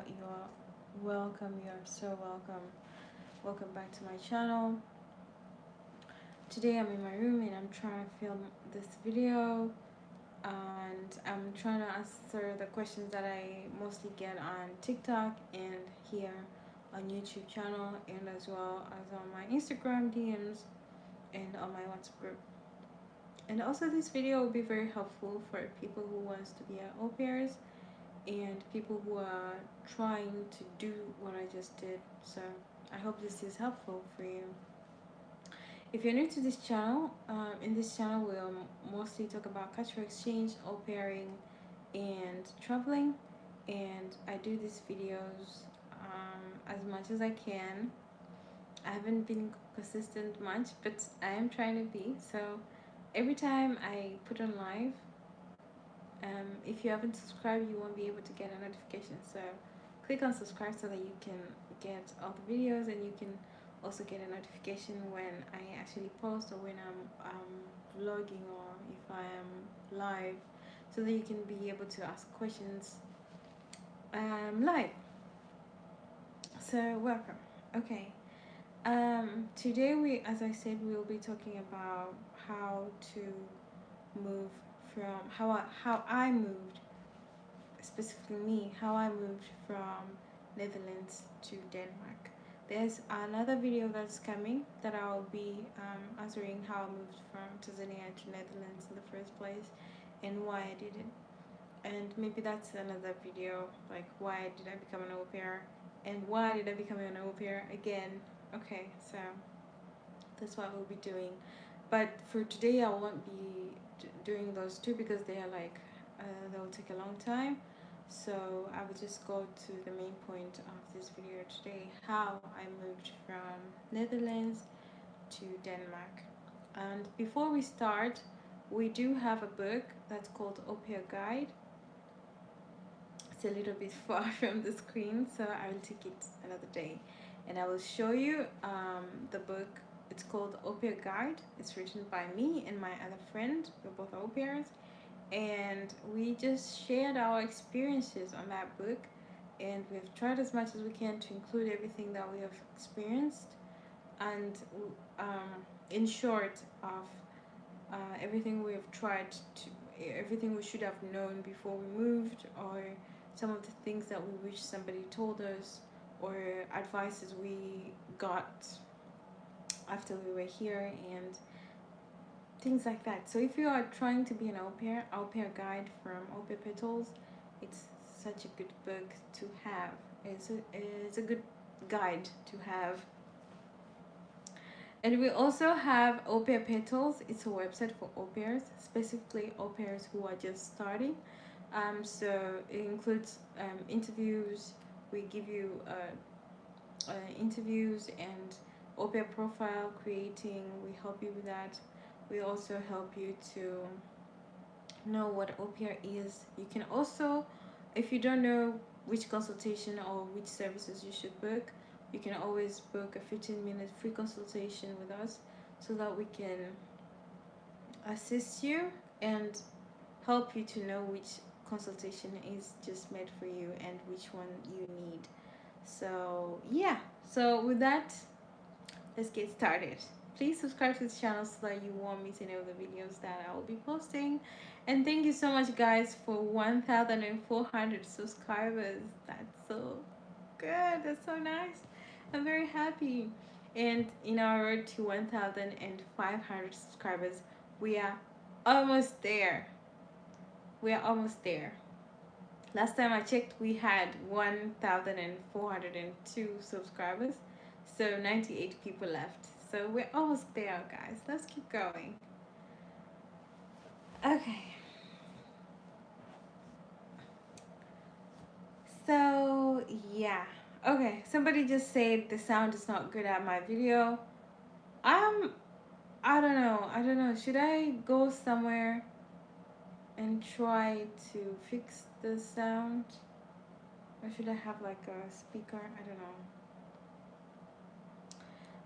you're welcome. You're so welcome. Welcome back to my channel. Today I'm in my room and I'm trying to film this video, and I'm trying to answer the questions that I mostly get on TikTok and here on YouTube channel, and as well as on my Instagram DMs and on my WhatsApp group. And also this video will be very helpful for people who wants to be au pairs and people who are trying to do what I just did. So I hope this is helpful for you. If you're new to this channel, in this channel we'll mostly talk about cultural exchange, au pairing, and traveling. And I do these videos as much as I can. I haven't been consistent much, but I am trying to be. So every time I put on live, if you haven't subscribed, you won't be able to get a notification. So click on subscribe so that you can get all the videos, and you can also get a notification when I actually post or when I'm vlogging or if I am live, so that you can be able to ask questions live. So welcome. Okay. Today as I said, we'll be talking about how to move from how I moved, specifically me, how I moved from Netherlands to Denmark. There's another video that's coming that I'll be answering how I moved from Tanzania to Netherlands in the first place and why I did it. And maybe that's another video, like why did I become an au pair and why did I become an au pair again. Okay, so that's what we'll be doing. But for today I won't be doing those two because they are like they'll take a long time. So I will just go to the main point of this video today, how I moved from Netherlands to Denmark. And before we start, we do have a book that's called Au Pair Guide. It's a little bit far from the screen, so I will take it another day and I will show you the book. It's called Au Pair Guide. It's written by me and my other friend. We're both au pairs, and we just shared our experiences on that book, and we've tried as much as we can to include everything that we have experienced, and in short of everything we have tried to, everything we should have known before we moved, or some of the things that we wish somebody told us, or advices we got after we were here, and things like that. So if you are trying to be an au pair guide from Au Pair Petals, it's such a good book to have. It's a good guide to have. And we also have Au Pair Petals. It's a website for au pairs, specifically au pairs who are just starting. So it includes interviews. We give you interviews and au pair profile creating. We help you with that. We also help you to know what au pair is. You can also, if you don't know which consultation or which services you should book, you can always book a 15-minute free consultation with us so that we can assist you and help you to know which consultation is just made for you and which one you need. So yeah, so with that, let's get started. Please subscribe to this channel so that you won't miss any of the videos that I will be posting. And thank you so much guys for 1,400 subscribers. That's so good, that's so nice. I'm very happy. And in our road to 1,500 subscribers, we are almost there. We are almost there. Last time I checked, we had 1,402 subscribers, so 98 people left. So we're almost there, guys. Let's keep going. Okay. So yeah. Okay. Somebody just said the sound is not good at my video. I don't know. I don't know. Should I go somewhere and try to fix the sound? Or should I have like a speaker? I don't know.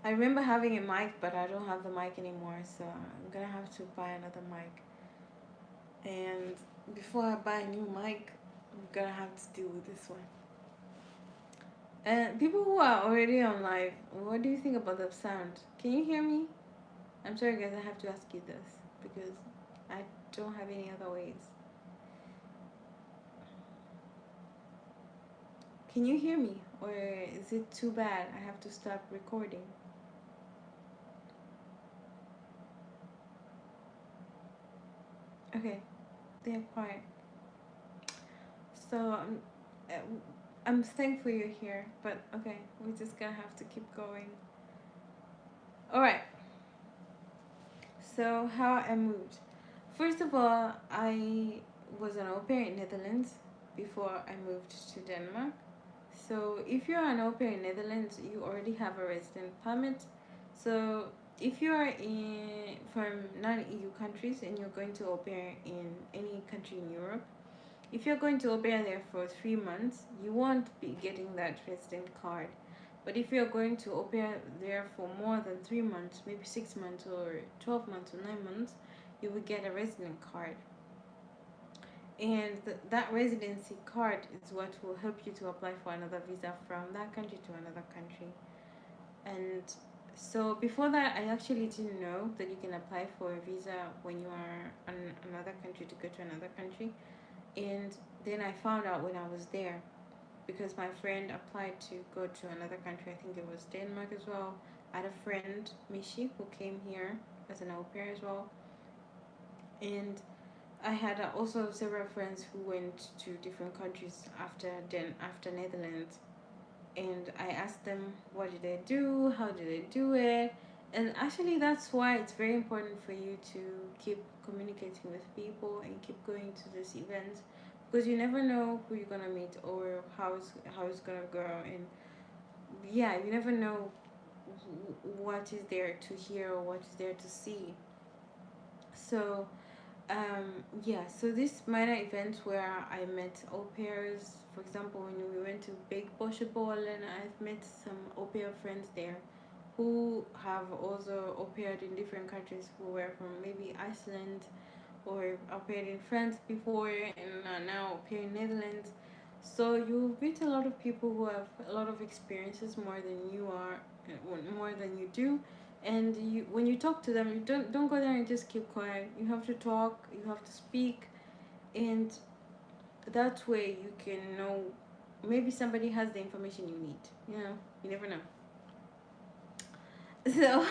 I remember having a mic, but I don't have the mic anymore, so I'm gonna have to buy another mic. And before I buy a new mic, I'm gonna have to deal with this one. And people who are already on live, what do you think about the sound? Can you hear me? I'm sorry, guys, I have to ask you this because I don't have any other ways. Can you hear me? Or is it too bad? I have to stop recording. Okay, they're quiet. So uh, I'm thankful you're here, but okay, we're just gonna have to keep going. Alright, so how I moved. First of all, I was an au pair in Netherlands before I moved to Denmark. So if you're an au pair in Netherlands, you already have a resident permit. So if you are in from non-EU countries and you're going to au pair in any country in Europe, if you're going to au pair there for 3 months, you won't be getting that resident card. But if you're going to au pair there for more than 3 months, maybe 6 months or 12 months or 9 months, you will get a resident card. And that residency card is what will help you to apply for another visa from that country to another country. And so before that, I actually didn't know that you can apply for a visa when you are in another country to go to another country. And then I found out when I was there because my friend applied to go to another country. I think it was Denmark as well. I had a friend, Mishi, who came here as an au pair as well. And I had also several friends who went to different countries after Netherlands, and I asked them what did they do, how did they do it, and actually that's why it's very important for you to keep communicating with people and keep going to these events because you never know who you're gonna meet or how it's gonna go, and yeah, you never know what is there to hear or what is there to see. So so these minor events where I met au pairs, for example, when we went to Big Boscheball, and I've met some au pair friends there who have also au paired in different countries who were from maybe Iceland or au paired in France before and now au pair in Netherlands. So you meet a lot of people who have a lot of experiences more than you do, and you when you talk to them, you don't go there and just keep quiet. You have to talk, you have to speak, and that way you can know maybe somebody has the information you need. You never know. So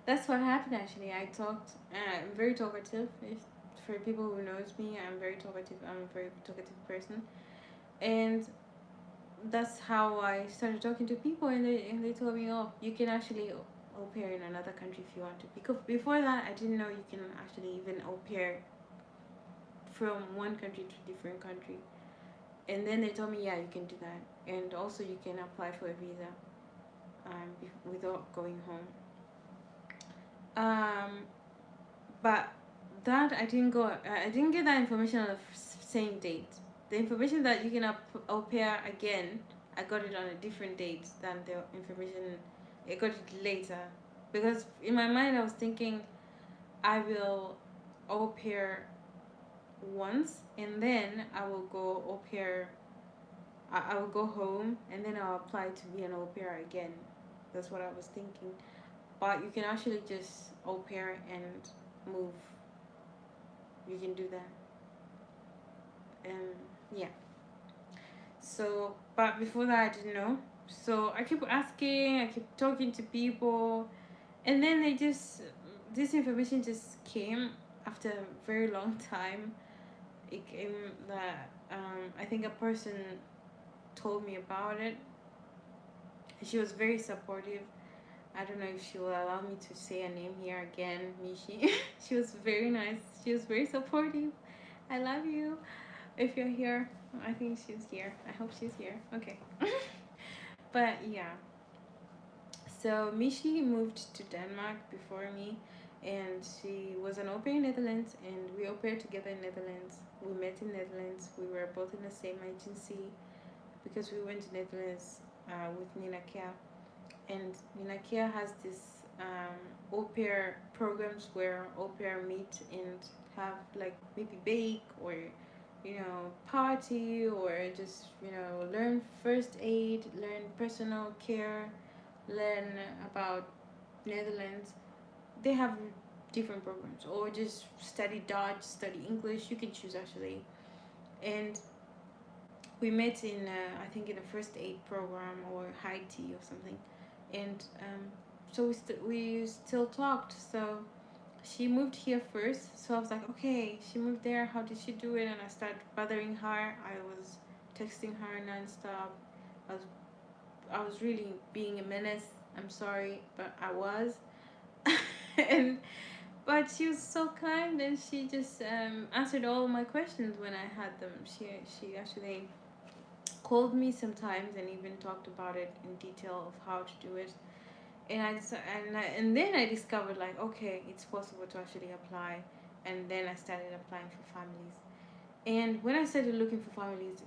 that's what happened actually. I talked. I'm very talkative. If, for people who knows me, I'm very talkative. I'm a very talkative person, and that's how I started talking to people, and they told me, oh, you can actually au pair in another country if you want to. Because before that, I didn't know you can actually even au pair from one country to different country. And then they told me, yeah, you can do that, and also you can apply for a visa, without going home. But that I didn't go. I didn't get that information on the same date. The information that you can au pair again, I got it on a different date than the information. I got it later, because in my mind I was thinking I will au pair once and then I will go au pair. I will go home and then I'll apply to be an au pair again. That's what I was thinking. But you can actually just au pair and move. You can do that. Yeah. So, but before that, I didn't know. So I keep asking, I keep talking to people, and then this information just came after a very long time. It came that I think a person told me about it. She was very supportive. I don't know if she will allow me to say a name here again, Mishi. She was very nice. She was very supportive. I love you. If you're here, I think she's here. I hope she's here. Okay. But yeah. So Mishi moved to Denmark before me, and she was an au pair in Netherlands, and we au paired together in Netherlands. We met in Netherlands. We were both in the same agency because we went to Netherlands with Nina Kia, and Nina Kia has this au pair programs where au pair meet and have like maybe bake or party, or just learn first aid, learn personal care, learn about Netherlands. They have different programs, or just study Dutch, study English. You can choose actually. And we met in I think in a first aid program or high tea or something, and so we still talked. So she moved here first, so I was like, okay, she moved there. How did she do it? And I started bothering her. I was texting her nonstop. I was I was really being a menace. I'm sorry, but I was. and But she was so kind, and she just answered all my questions when I had them. She actually called me sometimes and even talked about it in detail of how to do it. And then I discovered, like, okay, it's possible to actually apply. And then I started applying for families. And when I started looking for families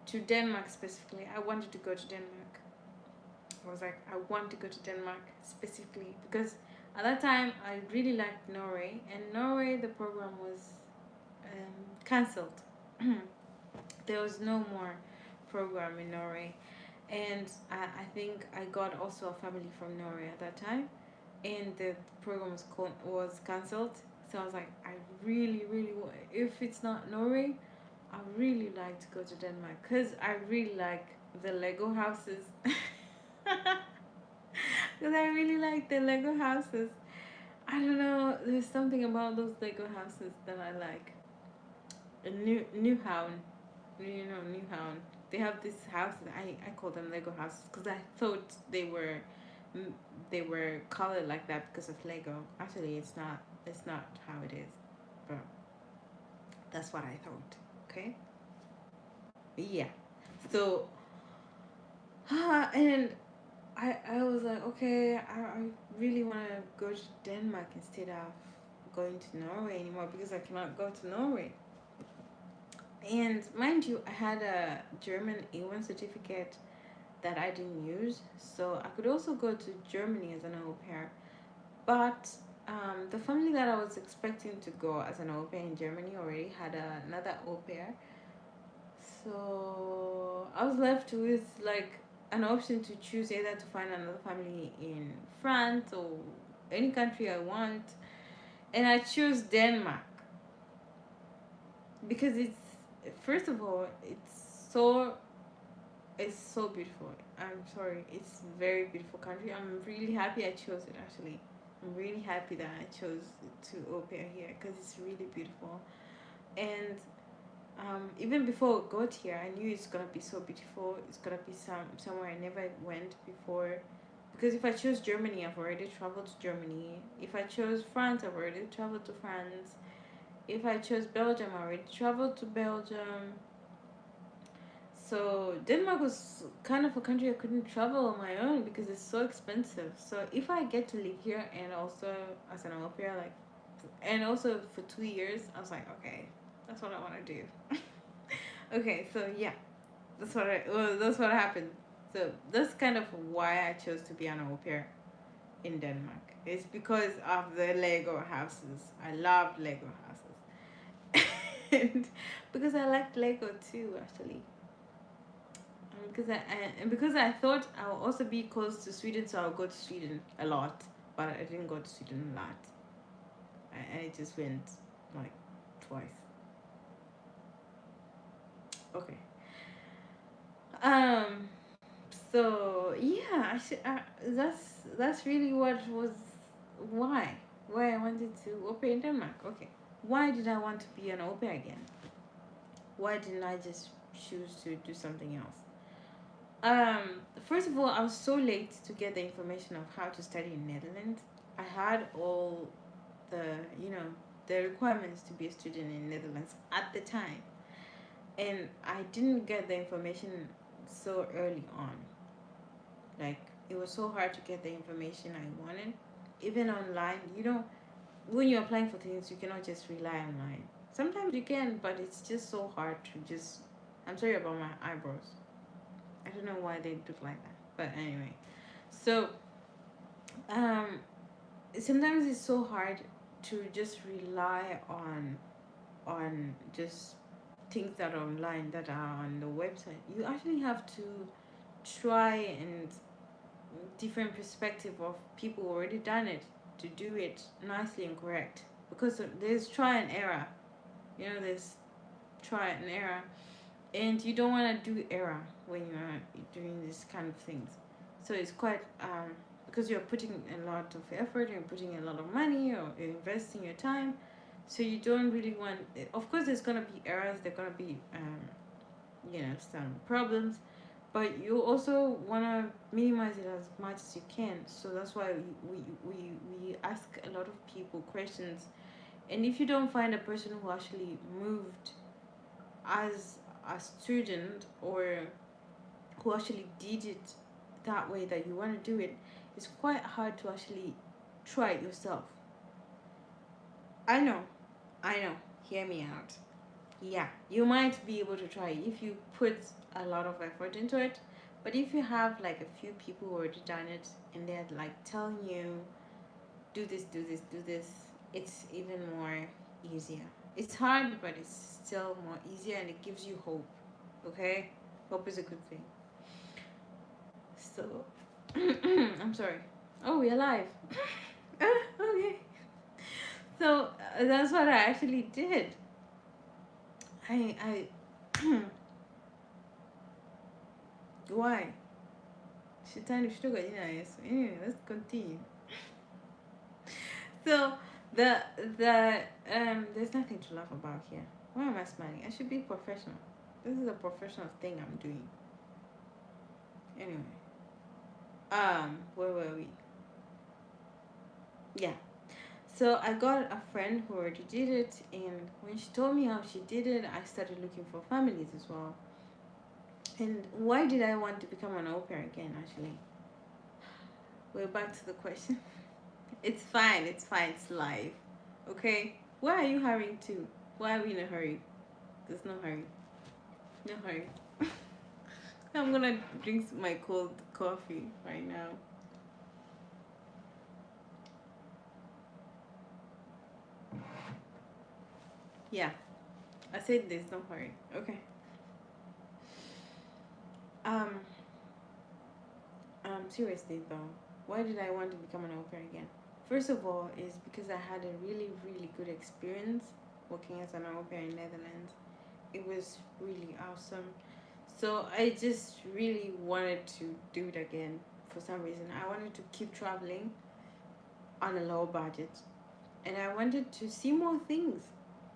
to Denmark specifically, I wanted to go to Denmark. I was like, I want to go to Denmark specifically because at that time I really liked Norway, and Norway, the program was cancelled. There was no more program in Norway, and I think I got also a family from Norway at that time, and the program was cancelled. So I was like, I really, really want. If it's not Norway, I really like to go to Denmark because I really like the Lego houses. Because I really like the Lego houses. I don't know. There's something about those Lego houses that I like. A Newhound, Newhound. They have this house. I call them Lego houses because I thought they were colored like that because of Lego. Actually, it's not. It's not how it is, but that's what I thought. Okay. Yeah. So, and I was like, okay, I really want to go to Denmark instead of going to Norway anymore because I cannot go to Norway. And mind you, I had a German A1 certificate that I didn't use, so I could also go to Germany as an au pair. But the family that I was expecting to go as an au pair in Germany already had another au pair, so I was left with like an option to choose either to find another family in France or any country I want, and I chose Denmark because it's first of all it's so beautiful. I'm sorry, it's a very beautiful country. I'm really happy I chose it actually. I'm really happy that I chose to au pair here because it's really beautiful. And even before I got here, I knew it's gonna be so beautiful. It's gonna be somewhere I never went before. Because if I chose Germany, I've already traveled to Germany. If I chose France, I've already traveled to France. If I chose Belgium, I already traveled to Belgium. So Denmark was kind of a country I couldn't travel on my own because it's so expensive. So if I get to live here and also as an au pair, like, and also for 2 years, I was like, okay, that's what I want to do. Okay, so yeah, that's what happened. So that's kind of why I chose to be an au pair in Denmark. It's because of the Lego houses. I love Lego houses, and because I liked Lego too, actually. And because I thought I'll also be close to Sweden, so I'll go to Sweden a lot. But I didn't go to Sweden a lot. I just went like twice. Okay. Um. So yeah, that's really what was why I wanted to au pair in Denmark. Okay, why did I want to be an au pair again? Why didn't I just choose to do something else? First of all, I was so late to get the information of how to study in Netherlands. I had all the the requirements to be a student in Netherlands at the time, and I didn't get the information so early on. Like, it was so hard to get the information I wanted. Even online, when you're applying for things, you cannot just rely online. Sometimes you can, but it's just so hard to just. I'm sorry about my eyebrows. I don't know why they look like that, but anyway. So, um, sometimes it's so hard to just rely on just things that are online that are on the website. You actually have to try and different perspective of people who already done it to do it nicely and correct, because there's try and error, there's try and error, and you don't want to do error when you're doing this kind of things. So it's quite because you're putting a lot of effort, you're putting a lot of money, or you're investing your time, so you don't really want, of course there's going to be errors, there's going to be some problems, but you also want to minimize it as much as you can. So that's why we ask a lot of people questions, and if you don't find a person who actually moved as a student, or who actually did it that way that you want to do it, it's quite hard to actually try it yourself. I know, hear me out. Yeah, you might be able to try it if you put a lot of effort into it, but if you have like a few people who already done it and they're like telling you do this, do this, do this, it's even more easier. It's hard, but it's still more easier, and it gives you hope. Okay, hope is a good thing. So I'm sorry. Oh, we're live. Okay, so that's what I actually did. I why? Shetani kushtuka jina la Yesu. Anyway, let's continue. So the there's nothing to laugh about here. Why am I smiling? I should be professional. This is a professional thing I'm doing. Anyway, where were we? Yeah. So I got a friend who already did it, and when she told me how she did it, I started looking for families as well. And why did I want to become an au pair again? Actually, we're back to the question. It's fine. It's fine. It's live. Okay. Why are you hurrying to? Why are we in a hurry? There's no hurry. No hurry. I'm gonna drink my cold coffee right now. Yeah, I said there's no hurry. Okay. Um. Seriously though, why did I want to become an au pair again? First of all, is because I had a really, really good experience working as an au pair in Netherlands. It was really awesome. So I just really wanted to do it again for some reason. I wanted to keep traveling on a low budget, and I wanted to see more things.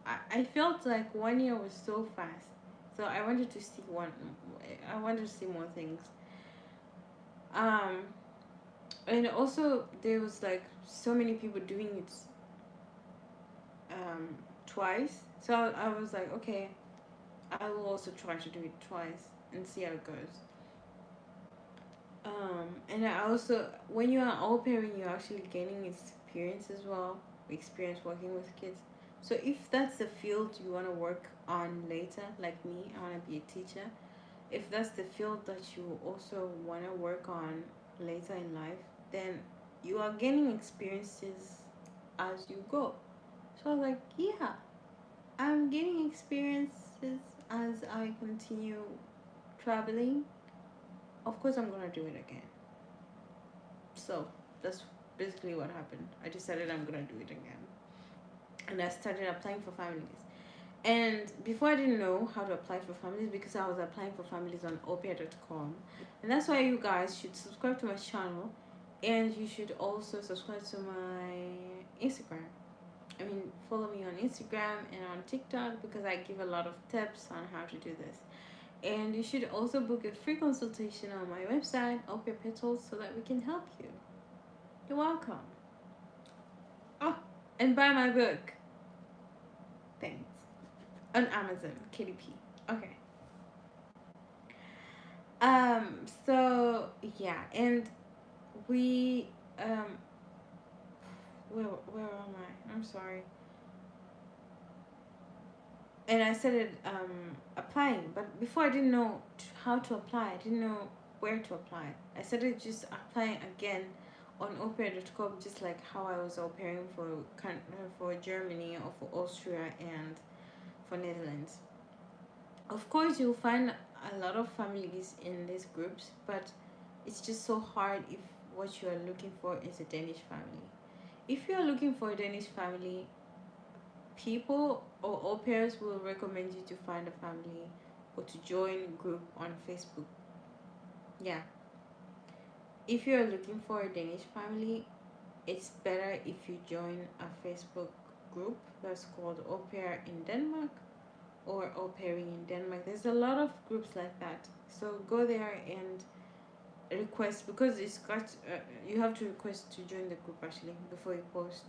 I felt like 1 year was so fast. So I wanted to see I wanted to see more things. Um and also there was like so many people doing it twice. So I was like, okay, I will also try to do it twice and see how it goes. And I also, when you are au pairing, you're actually gaining experience as well, experience working with kids. So if that's the field you want to work on later, like me, I want to be a teacher. If that's the field that you also want to work on later in life, then you are gaining experiences as you go. So I was like, yeah, I'm gaining experiences as I continue traveling. Of course, I'm gonna do it again. So that's basically what happened. I decided I'm gonna do it again, and I started applying for families. And before, I didn't know how to apply for families because I was applying for families on auppair.com. And that's why you guys should subscribe to my channel, and you should also subscribe to my Instagram. I mean, follow me on Instagram and on TikTok because I give a lot of tips on how to do this. And you should also book a free consultation on my website, Au Pair Petals, so that we can help you. You're welcome. Oh, and buy my book. Thanks. On Amazon, KDP. Okay. So yeah, and we where am I? I'm sorry. And I started applying, but before I didn't know how to apply. I didn't know where to apply. I started just applying again on auppair.com, just like how I was au pairing for Germany or for Austria and for Netherlands. Of course, you'll find a lot of families in these groups, but it's just so hard if what you are looking for is a Danish family. If you are looking for a Danish family, people or au pairs will recommend you to find a family or to join a group on Facebook. Yeah. If you're looking for a Danish family, it's better if you join a Facebook group that's called Au Pair in Denmark or Au Pairing in Denmark. There's a lot of groups like that. So go there and request, because it's got you have to request to join the group actually before you post.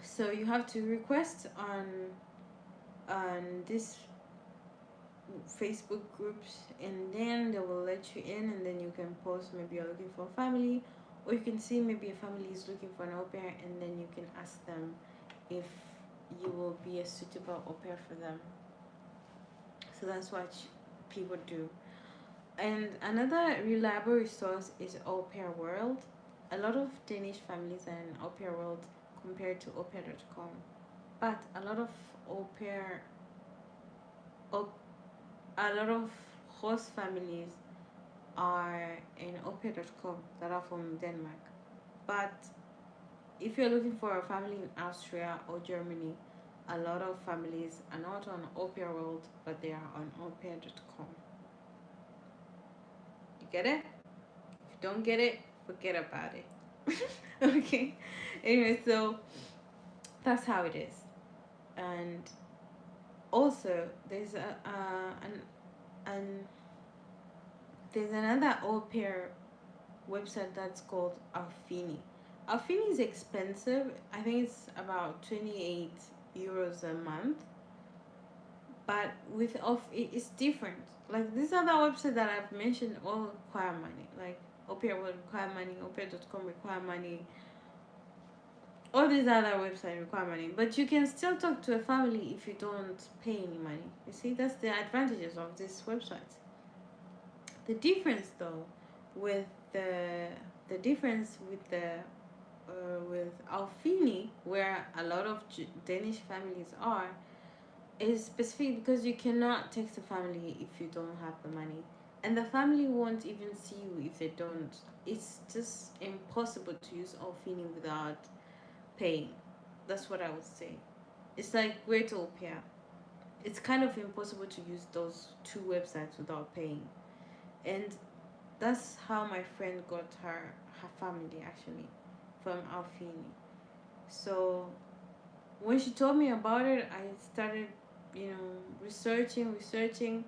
So you have to request on this Facebook groups, and then they will let you in, and then you can post maybe you're looking for a family, or you can see maybe a family is looking for an au pair, and then you can ask them if you will be a suitable au pair for them. So that's what people do. And another reliable resource is Au Pair World. A lot of Danish families are in Au Pair World compared to aupair.com. But a lot of au pair, au, a lot of host families are in aupair.com that are from Denmark. But if you're looking for a family in Austria or Germany, a lot of families are not on Au Pair World, but they are on aupair.com. You get it? If you don't get it, forget about it. Okay. Anyway, so that's how it is. And also, an there's another au pair website that's called Alfini. Alfini is expensive. I think it's about 28 euros a month. But with it's different. Like these other websites that I've mentioned all require money. Like au pair will require money, aupair.com require money. All these other websites require money. But you can still talk to a family if you don't pay any money. You see, that's the advantages of these websites. The difference though with the difference with Alfini, where a lot of Danish families are, is specific because you cannot text a family if you don't have the money, and the family won't even see you if they don't. It's just impossible to use Alfini without paying. That's what I would say. It's like Great Au Pair. It's kind of impossible to use those two websites without paying, and that's how my friend got her family actually, from Alfini. So when she told me about it, I started, researching,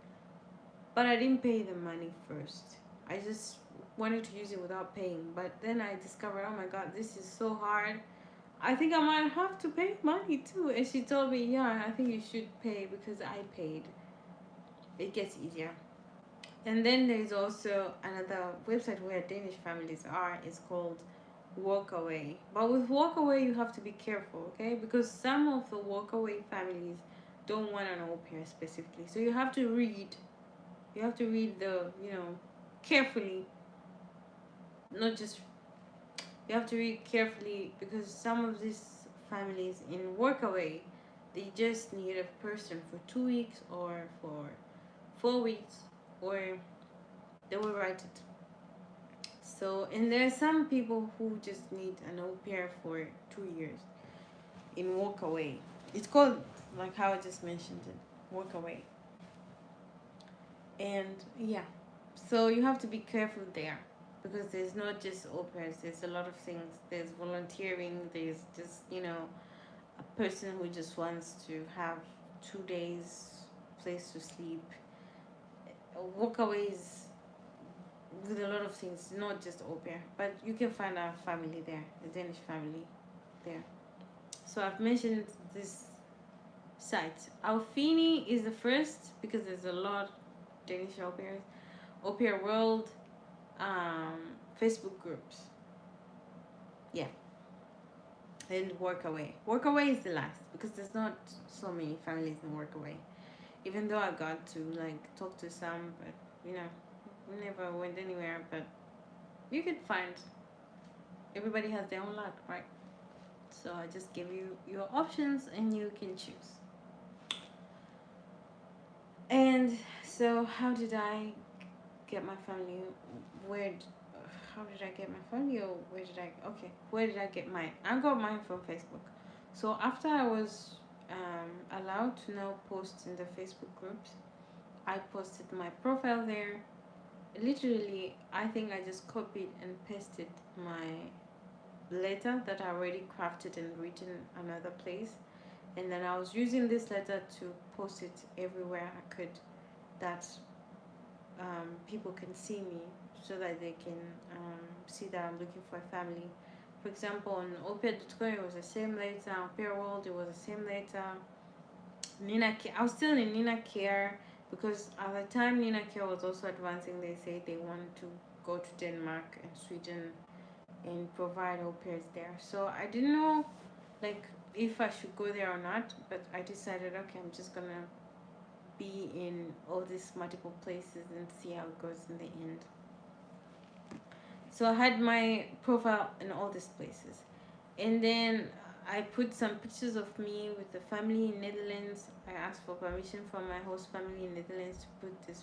but I didn't pay the money first. I just wanted to use it without paying, but then I discovered, oh my god, this is so hard. I think I might have to pay money too. And she told me, yeah, I think you should pay because I paid. It gets easier. And then there's also another website where Danish families are. It's called Walkaway. But with Walkaway, you have to be careful, okay? Because some of the Walkaway families don't want an au pair specifically. So you have to read. You have to read carefully. Not just, you have to read carefully because some of these families in Workaway, they just need a person for 2 weeks or for 4 weeks, or they will write it. So, and there are some people who just need an au pair for 2 years in Walkaway. It's called, like how I just mentioned it, Walkaway. And yeah, so you have to be careful there because there's not just au pairs, there's a lot of things. There's volunteering, there's just, a person who just wants to have 2 days place to sleep. Walkaways with a lot of things, not just au pair, but you can find a family there, a Danish family there. So I've mentioned this site. Alfini is the first because there's a lot Danish au pairs. Au Pair World, Facebook groups. Yeah, and Workaway. Workaway is the last because there's not so many families in Workaway. Even though I got to talk to some, but we never went anywhere. But you could find. Everybody has their own luck, right? So I just give you your options and you can choose. And so, how did I get my family? Where? How did I get my family? Or where did I? Okay, where did I get mine? I got mine from Facebook. So after I was allowed to now post in the Facebook groups, I posted my profile there. Literally, I think I just copied and pasted my letter that I already crafted and written another place, and then I was using this letter to post it everywhere I could, that people can see me, so that they can see that I'm looking for a family. For example, on Opia.com it was the same letter, on Pair World it was the same letter. I was still in Nina Care, because at the time Nina Care was also advancing. They said they wanted to go to Denmark and Sweden and provide au pairs there. So I didn't know, like, if I should go there or not, but I decided, okay, I'm just gonna be in all these multiple places and see how it goes in the end. So I had my profile in all these places, and then I put some pictures of me with the family in Netherlands. I asked for permission from my host family in Netherlands to put the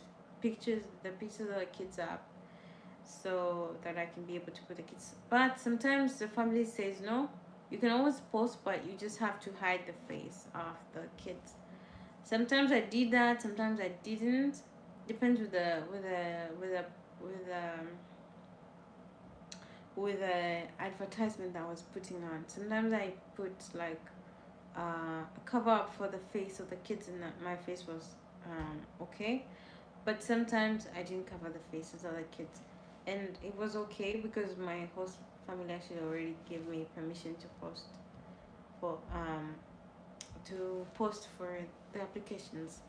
pictures of the kids up, so that I can be able to put the kids. But sometimes the family says no. You can always post, but you just have to hide the face of the kids. Sometimes I did that. Sometimes I didn't. Depends with the advertisement that I was putting on. Sometimes I put like a cover up for the face of the kids, and my face was okay. But sometimes I didn't cover the faces of the kids, and it was okay because my host family actually already gave me permission for um to post for the applications.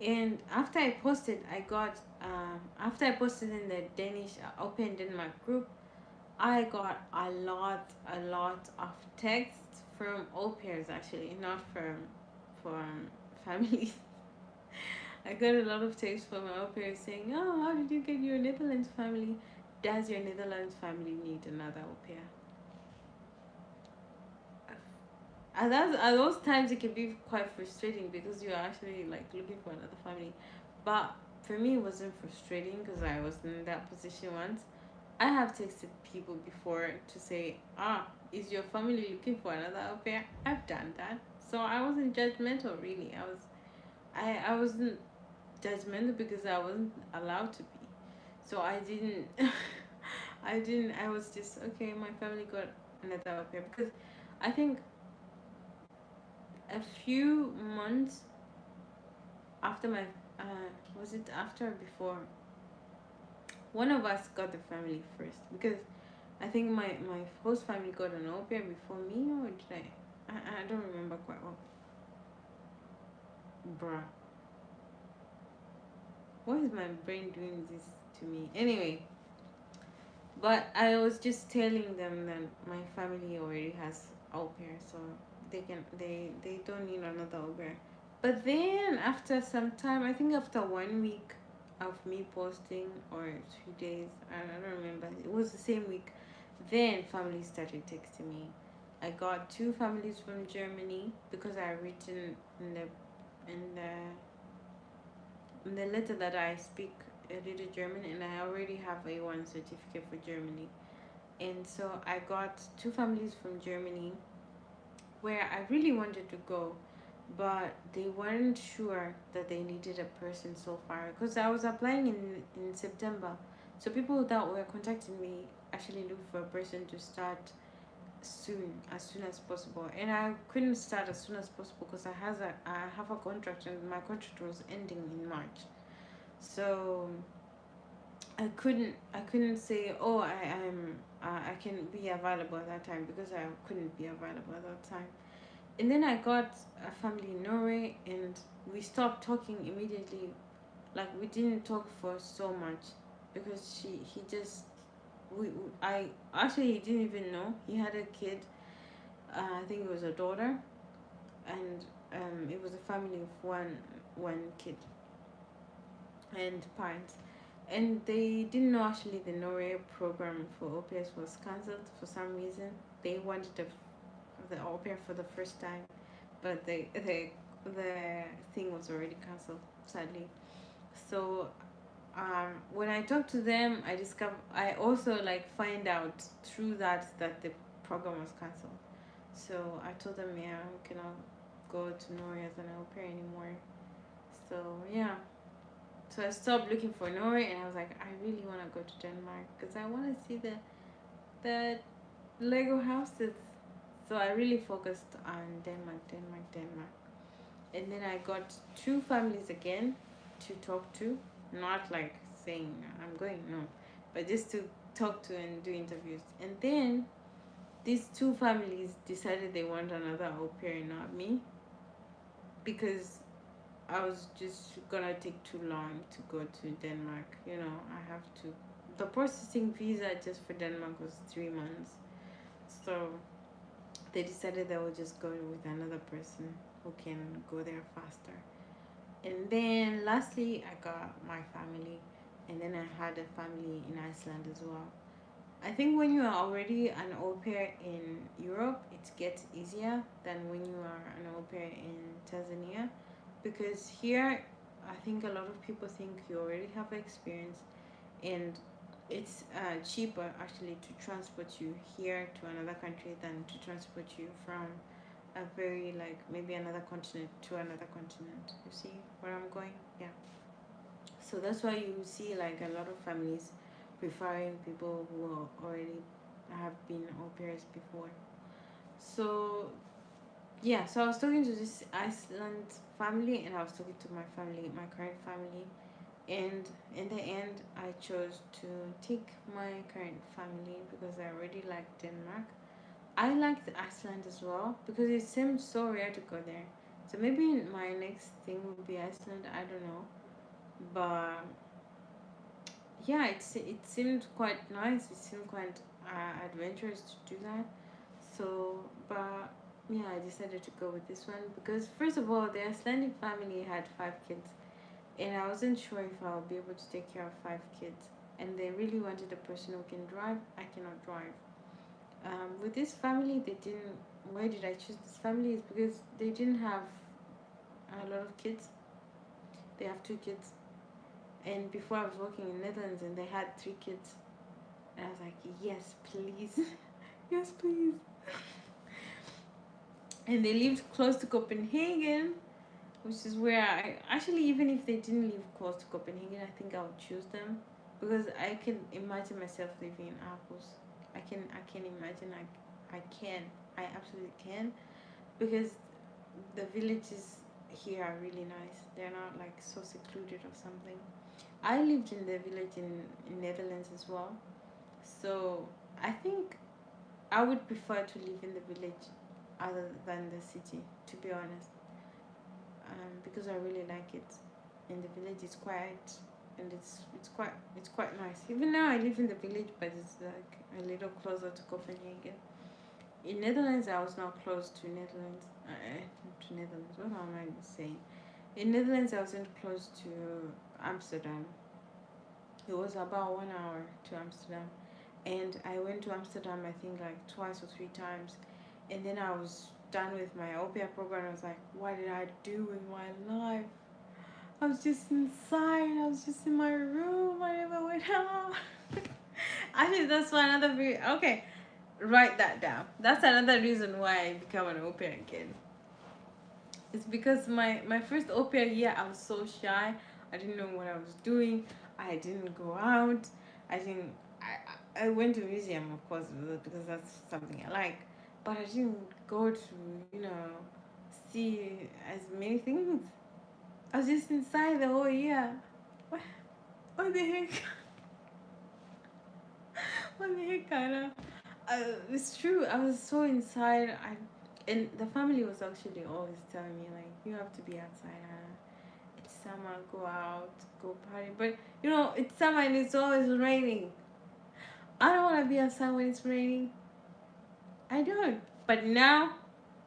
And after I posted, after I posted in the Danish Open Denmark group, I got a lot of texts from au pairs, actually, not from families. I got a lot of texts from au pairs saying, "Oh, how did you get your Netherlands family? Does your Netherlands family need another au pair?" At those times, it can be quite frustrating because you're actually like looking for another family. But for me, it wasn't frustrating because I was in that position once. I have texted people before to say, is your family looking for another au pair? I've done that. So I wasn't judgmental, really. I wasn't judgmental because I wasn't allowed to be. So I didn't, I was just, okay, my family got another au pair, because I think a few months after my, was it after or before? One of us got the family first, because I think my host family got an au pair before me, or did I don't remember quite well. Bruh. Why is my brain doing this to me? Anyway, but I was just telling them that my family already has au pair, so they don't need another au pair. But then after some time, I think after 1 week of me posting, or 2 days, I don't remember. It was the same week. Then families started texting me. I got two families from Germany because I written in the in the letter that I speak a little German, and I already have A1 certificate for Germany. And so I got two families from Germany where I really wanted to go, but they weren't sure that they needed a person so far, because I was applying in September. So people that were contacting me actually looked for a person to start as soon as possible, and I couldn't start as soon as possible because I have a contract, and my contract was ending in March. So I couldn't say, oh, I can be available at that time, because I couldn't be available at that time. And then I got a family in Norway, and we stopped talking immediately. Like, we didn't talk for so much, because he just I actually, he didn't even know he had a kid. I think it was a daughter, and it was a family of one kid and parents, and they didn't know actually the Norway program for au pairs was cancelled for some reason. They wanted the au pair for the first time, but the thing was already cancelled, sadly. So when I talked to them, I also like find out through that the program was cancelled. So I told them, yeah, I cannot go to Norway as an au pair anymore. So yeah, so I stopped looking for Norway, and I was like, I really want to go to Denmark because I want to see the Lego houses. So I really focused on Denmark, Denmark, Denmark. And then I got two families again to talk to, not like saying I'm going, no, but just to talk to and do interviews. And then these two families decided they want another au pair, not me, because I was just gonna take too long to go to Denmark. You know, I have to. The processing visa just for Denmark was 3 months, so they decided they would just go with another person who can go there faster. And then lastly, I got my family, and then I had a family in Iceland as well. I think when you are already an au pair in Europe, it gets easier than when you are an au pair in Tanzania, because here, I think a lot of people think you already have experience, and it's cheaper actually to transport you here to another country than to transport you from a very like maybe another continent to another continent. You see where I'm going? Yeah. So that's why you see like a lot of families preferring people who already have been au pairs before. So yeah, so I was talking to this Iceland family, and I was talking to my family, my current family, and in the end I chose to take my current family because I already like Denmark. I liked Iceland as well because it seemed so rare to go there. So maybe my next thing would be Iceland. I don't know, but yeah, it seemed quite nice. It seemed quite adventurous to do that. So, but yeah, I decided to go with this one because first of all, the Icelandic family had 5 kids, and I wasn't sure if I'll be able to take care of 5 kids. And they really wanted a person who can drive. I cannot drive. With this family, they didn't. Why did I choose this family? Is because they didn't have a lot of kids. They have 2 kids, and before I was working in Netherlands, and they had 3 kids, and I was like, yes, please, yes, please. And they lived close to Copenhagen, which is where I actually, even if they didn't live close to Copenhagen, I think I would choose them because I can imagine myself living in Aarhus. I can imagine I absolutely can because the villages here are really nice. They're not like so secluded or something. I lived in the village in Netherlands as well. So I think I would prefer to live in the village other than the city, to be honest, because I really like it. In the village, it's quiet and it's quite nice. Even now, I live in the village, but it's like a little closer to Copenhagen. In Netherlands, I was not close to Netherlands. To Netherlands, what am I saying? In Netherlands, I wasn't close to Amsterdam. It was about 1 hour to Amsterdam, and I went to Amsterdam I think like twice or 3 times, and then I was done with my au pair program. I was like, what did I do with my life? I was just inside. I was just in my room. I never went out. I think that's why another video. Okay, write that down. That's another reason why I become an au pair again. It's because my first au pair year, I was so shy. I didn't know what I was doing. I didn't go out. I didn't. I went to museum, of course, because that's something I like. But I didn't go to, see as many things. I was just inside the whole year. What, what the heck? What the heck, Cara? It's true. I was so inside. And the family was actually always telling me like, you have to be outside, Hannah. It's summer, go out, go party. But it's summer and it's always raining. I don't want to be outside when it's raining. I don't. But now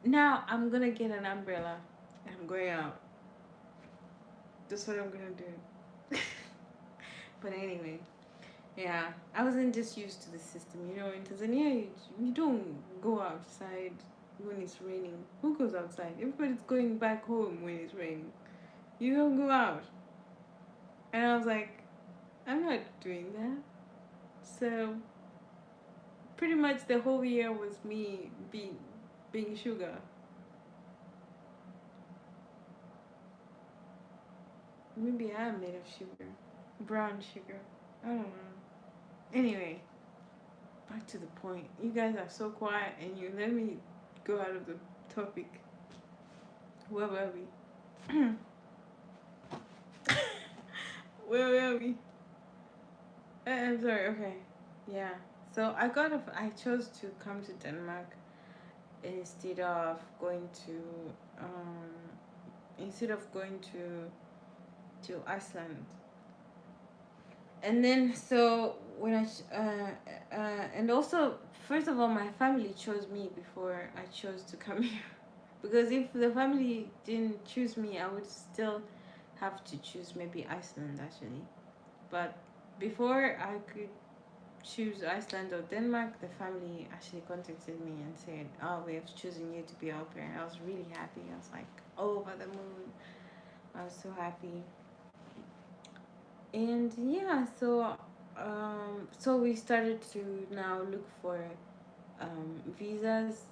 I'm gonna get an umbrella and I'm going out. That's what I'm gonna do. But anyway, yeah, I wasn't just used to the system. In Tanzania, you don't go outside. when it's raining. Who goes outside? Everybody's going back home when it's raining. You don't go out. And I was like, I'm not doing that. So pretty much the whole year was me being sugar. Maybe I'm made of sugar. Brown sugar. I don't know. Anyway, back to the point. You guys are so quiet and you let me go out of the topic. Where were we? Where were we? I'm sorry, okay. Yeah. So I chose to come to Denmark instead of going to um instead of going to Iceland. And then so when and also first of all my family chose me before I chose to come here. Because if the family didn't choose me, I would still have to choose maybe Iceland actually. But before I could choose Iceland or Denmark, the family actually contacted me and said, "Oh, we have chosen you to be au pair." And I was really happy. I was like over the moon. I was so happy. And yeah, so we started to now look for visas.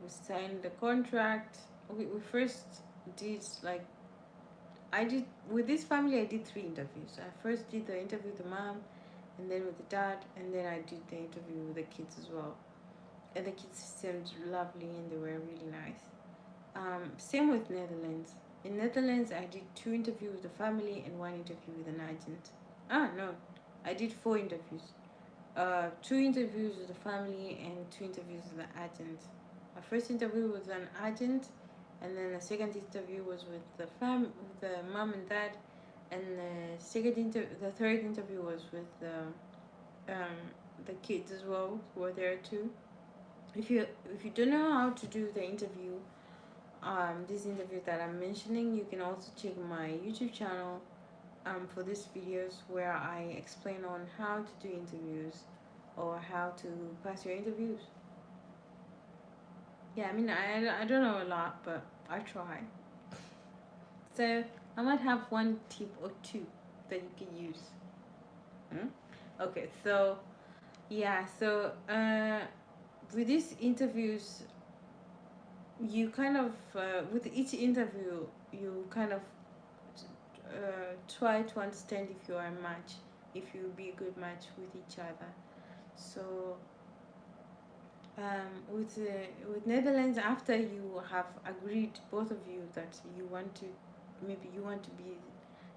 We signed the contract. We first did like I did with this family. I did 3 interviews. I first did the interview with the mom, and then with the dad, and then I did the interview with the kids as well. And the kids seemed lovely, and they were really nice. Same with Netherlands. In Netherlands, I did 2 interviews with the family and 1 interview with an agent. Ah no, I did 4 interviews. 2 interviews with the family and 2 interviews with the agent. My first interview was an agent, and then the second interview was with with the mom and dad, and the third interview was with the kids as well who were there too. If you don't know how to do the interview, this interview that I'm mentioning, you can also check my YouTube channel for these videos where I explain on how to do interviews or how to pass your interviews. Yeah, I mean, I don't know a lot, but I try. So I might have one tip or two that you can use. Hmm? Okay, so yeah, with these interviews, you kind of with each interview, you kind of try to understand if you are a match, if you be a good match with each other. So with Netherlands, after you have agreed both of you that you want to, maybe you want to be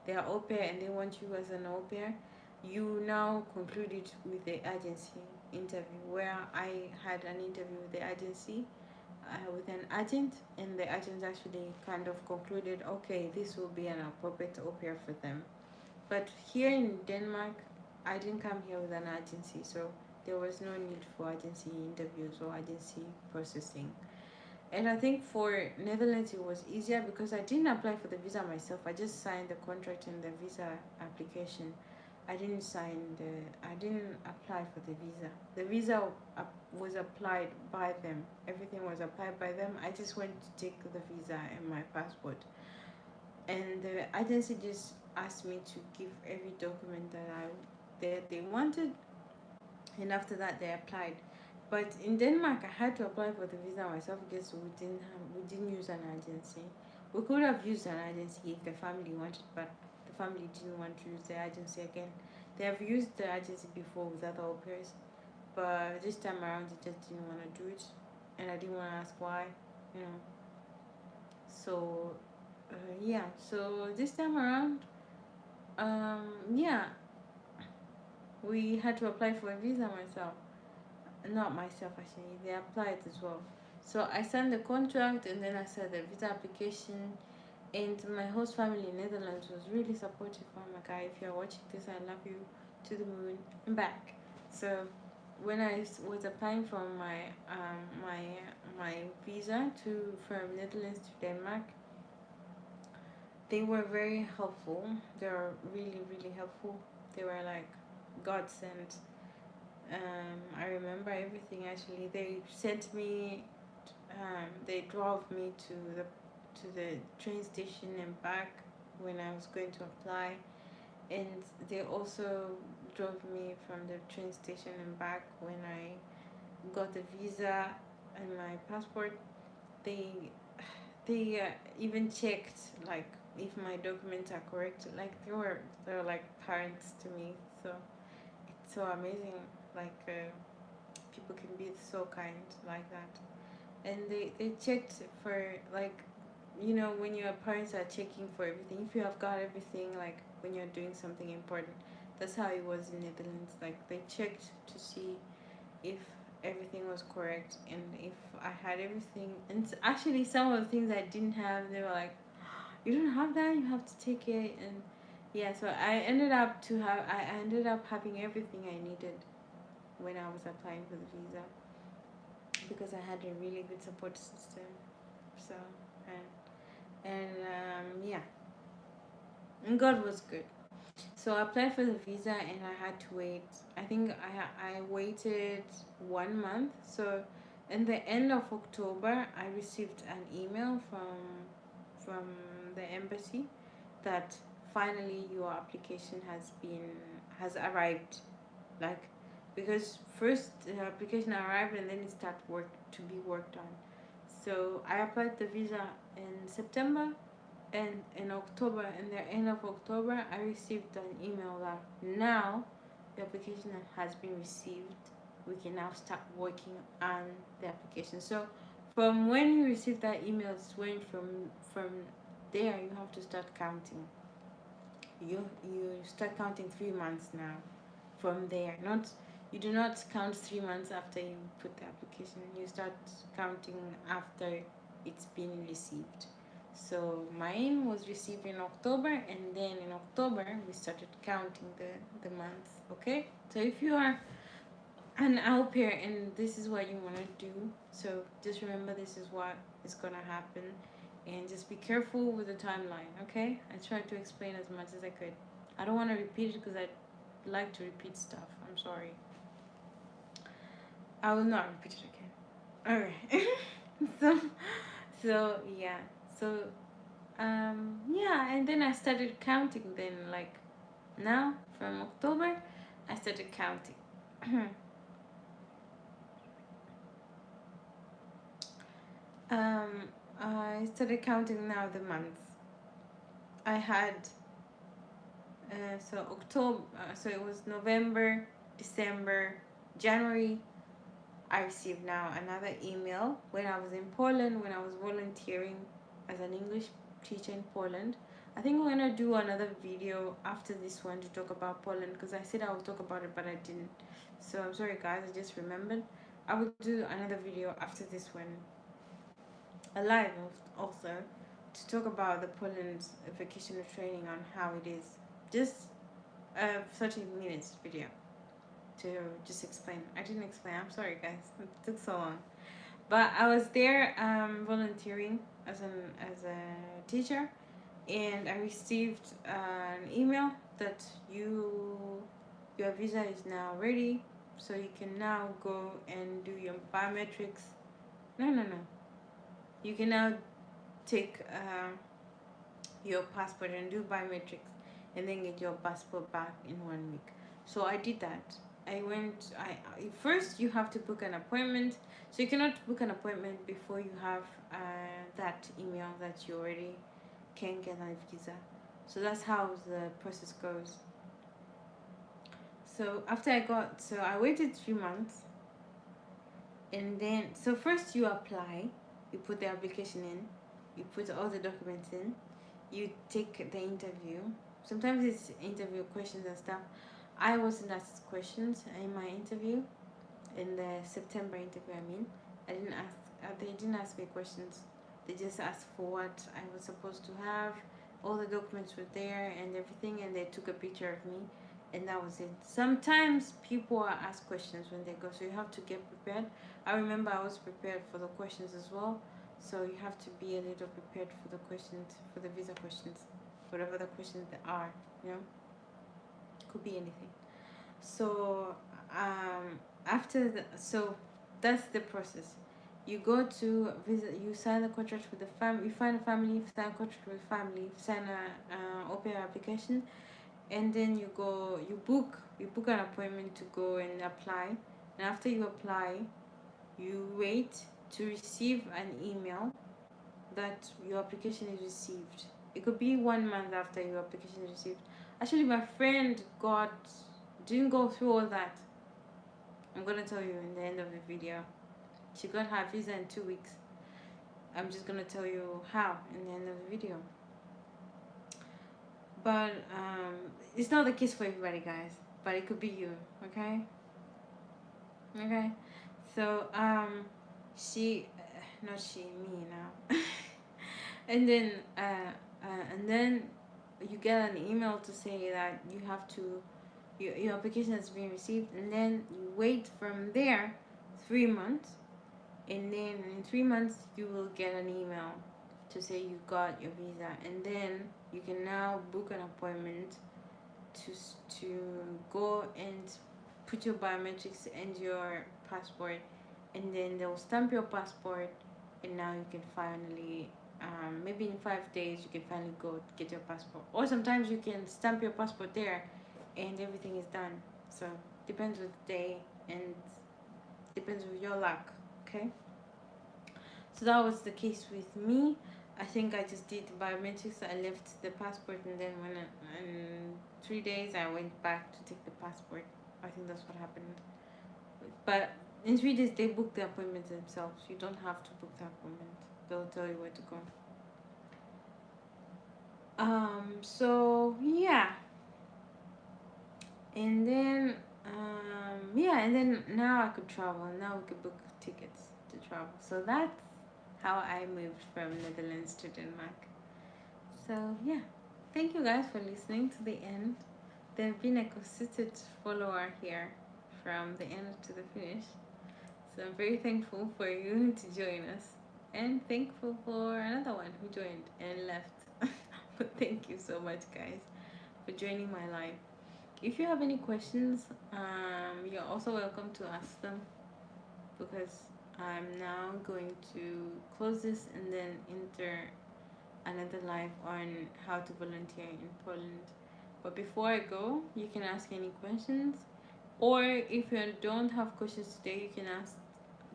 their au pair and they want you as an au pair, you now concluded with the agency interview, where I had an interview with the agency with an agent, and the agent actually kind of concluded, okay, this will be an appropriate au pair for them. But here in Denmark, I didn't come here with an agency, so there was no need for agency interviews or agency processing. And I think for Netherlands it was easier because I didn't apply for the visa myself. I just signed the contract and the visa application. I didn't apply for the visa. The visa was applied by them. Everything was applied by them. I just went to take the visa and my passport. And the agency just asked me to give every document that they wanted, and after that they applied. But in Denmark, I had to apply for the visa myself because we didn't use an agency. We could have used an agency if the family wanted, but the family didn't want to use the agency again. They have used the agency before with other au pairs, but this time around they just didn't want to do it, and I didn't want to ask why, you know. So yeah, so this time around, yeah, we had to apply for a visa myself. Not myself actually, they applied as well. So I signed the contract and then I signed the visa application. And my host family in Netherlands was really supportive. Oh my god, if you're watching this, I love you to the moon and back. So when I was applying for my visa from Netherlands to Denmark, they were very helpful. They were really really helpful. They were like God sent. I remember everything actually. They sent me they drove me to the train station and back when I was going to apply, and they also drove me from the train station and back when I got the visa and my passport. They even checked like if my documents are correct. Like they were like parents to me. So it's so amazing. Like people can be so kind like that. And they checked for like, when your parents are checking for everything, if you have got everything, like when you're doing something important. That's how it was in Netherlands. Like they checked to see if everything was correct and if I had everything. And actually some of the things I didn't have, they were like, you don't have that, you have to take it. And yeah, so I ended up having everything I needed when I was applying for the visa, because I had a really good support system. So yeah, and God was good. So I applied for the visa and I had to wait. I think I waited 1 month. So in the end of October, I received an email from the embassy that finally your application has arrived. Like, because first the application arrived and then it started to be worked on. So I applied the visa in September, and in October, in the end of October, I received an email that now the application has been received. We can now start working on the application. So from when you receive that email, it's when from there you have to start counting. You start counting 3 months now. From there, not you do not count 3 months after you put the application. You start counting after it's been received. So mine was received in October, and then in October we started counting the months. Okay, so if you are an au pair and this is what you want to do, so just remember this is what is gonna happen, and just be careful with the timeline. Okay, I tried to explain as much as I could. I don't want to repeat it because I like to repeat stuff. I'm sorry. I will not repeat it again. Alright. so yeah. So yeah, and then I started counting then, like now from October I started counting. um I started counting now the months. I had so October, so it was November, December, January. I received now another email when I was in Poland, when I was volunteering as an English teacher in Poland. I think we're gonna do another video after this one to talk about Poland, because I said I would talk about it but I didn't. So I'm sorry guys, I just remembered. I will do another video after this one, a live also, to talk about the Poland vocational training on how it is. Just a 30 minutes video to just explain. I didn't explain. I'm sorry, guys. It took so long. But I was there volunteering as a teacher, and I received an email that your visa is now ready, so you can now go and do your biometrics. No. You can now take your passport and do biometrics, and then get your passport back in 1 week. So I did that. I went. First you have to book an appointment. So you cannot book an appointment before you have that email that you already can get a visa. So that's how the process goes. So I waited 3 months, and then so first you apply, you put the application in, you put all the documents in, you take the interview. Sometimes it's interview questions and stuff. I wasn't asked questions in my interview, in the September interview. I didn't ask. They didn't ask me questions. They just asked for what I was supposed to have. All the documents were there and everything, and they took a picture of me, and that was it. Sometimes people are asked questions when they go, so you have to get prepared. I remember I was prepared for the questions as well, so you have to be a little prepared for the questions, for the visa questions, whatever the questions they are. You know, could be anything. So after so that's the process. you go to visit, you sign a contract with the family, you find a family, you sign a contract with family, sign a au pair application, and then you book an appointment to go and apply. And after you apply, you wait to receive an email that your application is received. It could be 1 month after your application is received. Actually, my friend didn't go through all that. I'm gonna tell you in the end of the video. She got her visa in 2 weeks. I'm just gonna tell you how in the end of the video. But it's not the case for everybody, guys. But it could be you, okay? Okay. So she, not she, me now. and then and then you get an email to say that you have to, your application has been received, and then you wait from there 3 months, and then in 3 months you will get an email to say you got your visa, and then you can now book an appointment to go and put your biometrics and your passport, and then they'll stamp your passport, and now you can finally maybe in 5 days you can finally go get your passport, or sometimes you can stamp your passport there and everything is done. So depends with the day and depends with your luck. Okay, so that was the case with me. I think I just did the biometrics. I left the passport, and then in 3 days I went back to take the passport. I think that's what happened. But in 3 days they book the appointments themselves. You don't have to book the appointment. They'll tell you where to go. So yeah, and then yeah, and then now I could travel. Now we could book tickets to travel. So that's how I moved from Netherlands to Denmark. So yeah, thank you guys for listening to the end. There have been a consistent follower here from the end to the finish. So I'm very thankful for you to join us, and thankful for another one who joined and left. But thank you so much, guys, for joining my live. If you have any questions, you're also welcome to ask them, because I'm now going to close this and then enter another live on how to volunteer in Poland. But before I go, you can ask any questions, or if you don't have questions today, you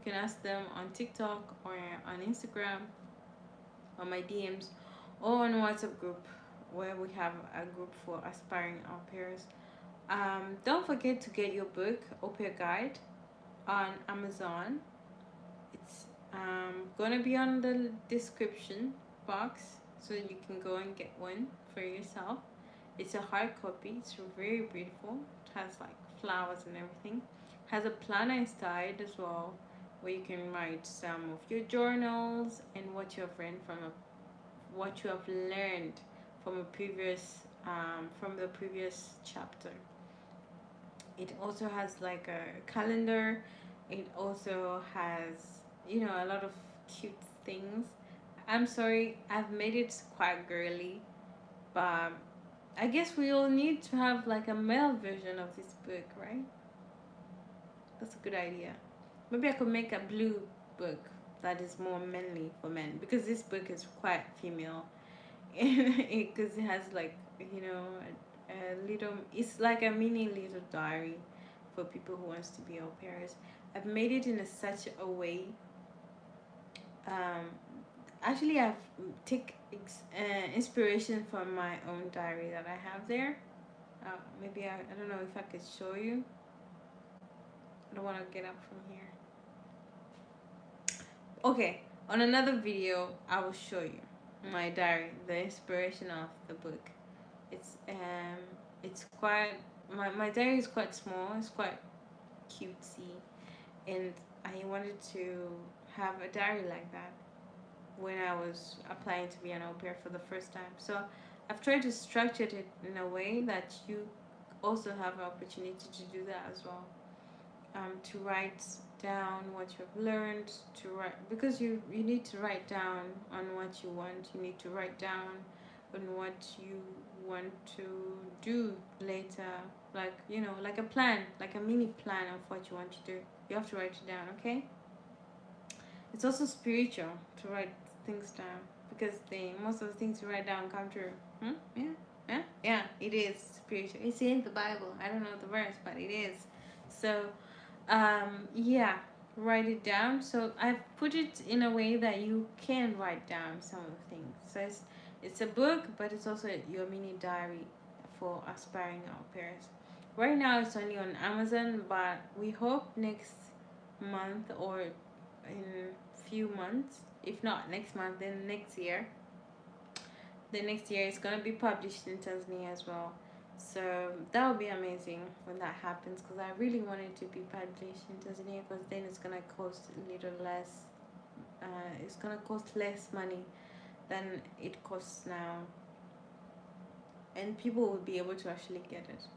can ask them on TikTok or on Instagram, on my DMs, or on WhatsApp group, where we have a group for aspiring au pairs. Don't forget to get your book, Au Pair Guide, on Amazon. It's gonna be on the description box, so you can go and get one for yourself. It's a hard copy. It's very beautiful. It has like flowers and everything. Has a planner inside as well, where you can write some of your journals and what you have what you have learned from from the previous chapter. It also has like a calendar. It also has, a lot of cute things. I'm sorry, I've made it quite girly, but I guess we all need to have like a male version of this book, right? That's a good idea. Maybe I could make a blue book that is more manly for men, because this book is quite female, because it has like, a little. It's like a mini little diary for people who wants to be au pairs. I've made it in such a way. Um, Actually, I've take inspiration from my own diary that I have there. Maybe I don't know if I could show you. I don't want to get up from here. Okay, on another video I will show you my diary, the inspiration of the book. It's quite, my diary is quite small. It's quite cutesy, and I wanted to have a diary like that when I was applying to be an au pair for the first time. So I've tried to structure it in a way that you also have an opportunity to do that as well. To write down what you've learned, to write, because you need to write down on what you want. You need to write down on what you want to do later, like, like a plan, like a mini plan of what you want to do. You have to write it down, okay? It's also spiritual to write things down, because most of the things you write down come true. Yeah, yeah. It is spiritual. It's in the Bible. I don't know the verse, but it is. So, yeah, write it down. So I've put it in a way that you can write down some of the things. So it's a book, but it's also your mini diary for aspiring au pairs. Right now it's only on Amazon, but we hope next month or in few months, if not next month, then next year. The next year it's gonna be published in Tanzania as well. So that would be amazing when that happens, because I really want it to be published in Tanzania, because then it's gonna cost a little less. It's gonna cost less money than it costs now, and people will be able to actually get it.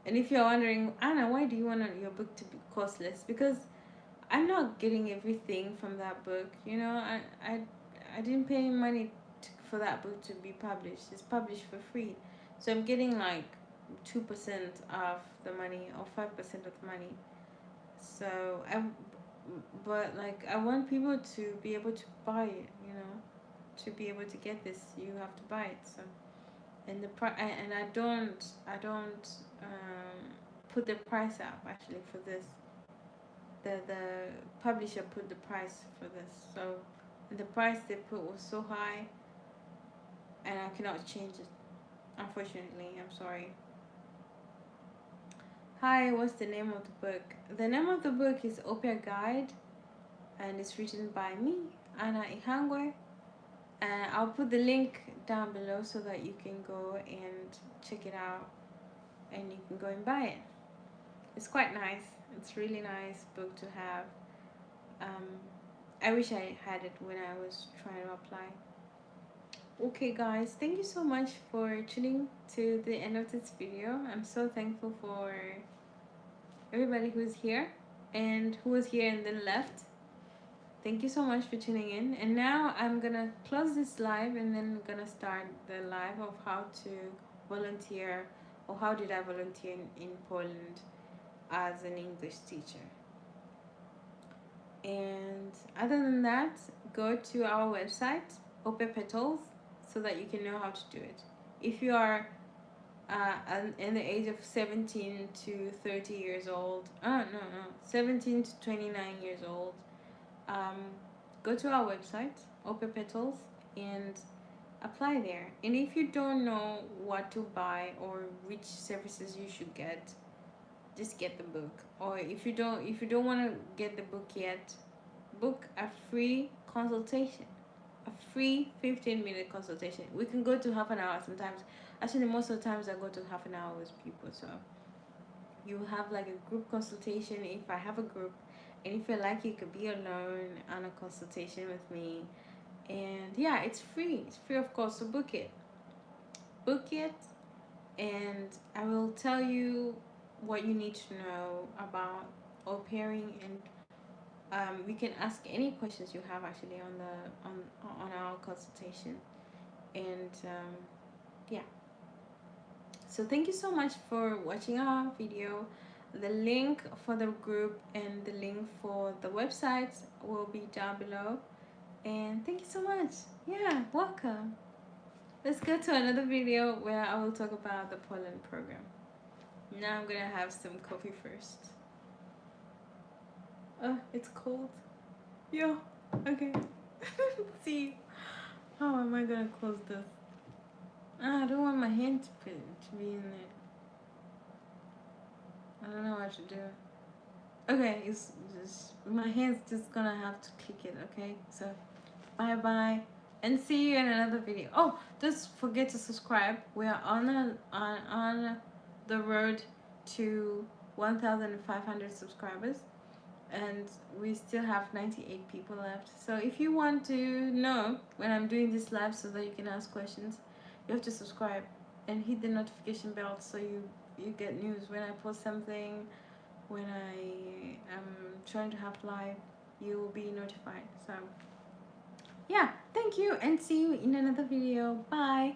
And if you're wondering, Anna, why do you want your book to be cost less? Because I'm not getting everything from that book. I didn't pay money for that book to be published. It's published for free, so I'm getting like 2% of the money or 5% of the money. So but like I want people to be able to buy it. To be able to get this, you have to buy it. So and I don't put the price up actually for this. The publisher put the price for this, so the price they put was so high, and I cannot change it, unfortunately. I'm sorry. Hi, what's the name of the book? The name of the book is Au Pair Guide, and it's written by me, Anna Ihangwe, and I'll put the link down below so that you can go and check it out, and you can go and buy it. It's quite nice. It's really nice book to have. um, I wish I had it when I was trying to apply. Okay, guys, thank you so much for tuning to the end of this video. I'm so thankful for everybody who's here and who was here and then left. Thank you so much for tuning in. And now I'm gonna close this live, and then I'm gonna start the live of how to volunteer, or how did I volunteer in Poland as an English teacher. And other than that, go to our website, Au Pair Petals, so that you can know how to do it. If you are in the age of 17 to 30 years old, no, 17 to 29 years old, go to our website, Au Pair Petals, and apply there. And if you don't know what to buy or which services you should get, just get the book. Or if you don't want to get the book yet, book a free consultation, a free 15-minute consultation. We can go to half an hour sometimes. Actually, most of the times I go to half an hour with people. So you have like a group consultation if I have a group, and if you like, you could be alone on a consultation with me. And yeah, it's free. It's free, of course. So book it. Book it, and I will tell you what you need to know about au pairing, and we can ask any questions you have actually on our consultation. And yeah, so thank you so much for watching our video. The link for the group and the link for the website will be down below. And thank you so much. Yeah, welcome. Let's go to another video where I will talk about the Poland program. Now I'm gonna have some coffee first. Oh, it's cold. Yeah, okay. See you. How am I gonna close this? I don't want my hand to be in there. I don't know what to do. Okay, it's just my hand's just gonna have to click it. Okay, so bye bye, and see you in another video. Oh, don't forget to subscribe. We are on the road to 1,500 subscribers, and we still have 98 people left. So if you want to know when I'm doing this live so that you can ask questions, you have to subscribe and hit the notification bell so you get news when I post something, when I am trying to have live, you will be notified. So yeah, thank you, and see you in another video. Bye.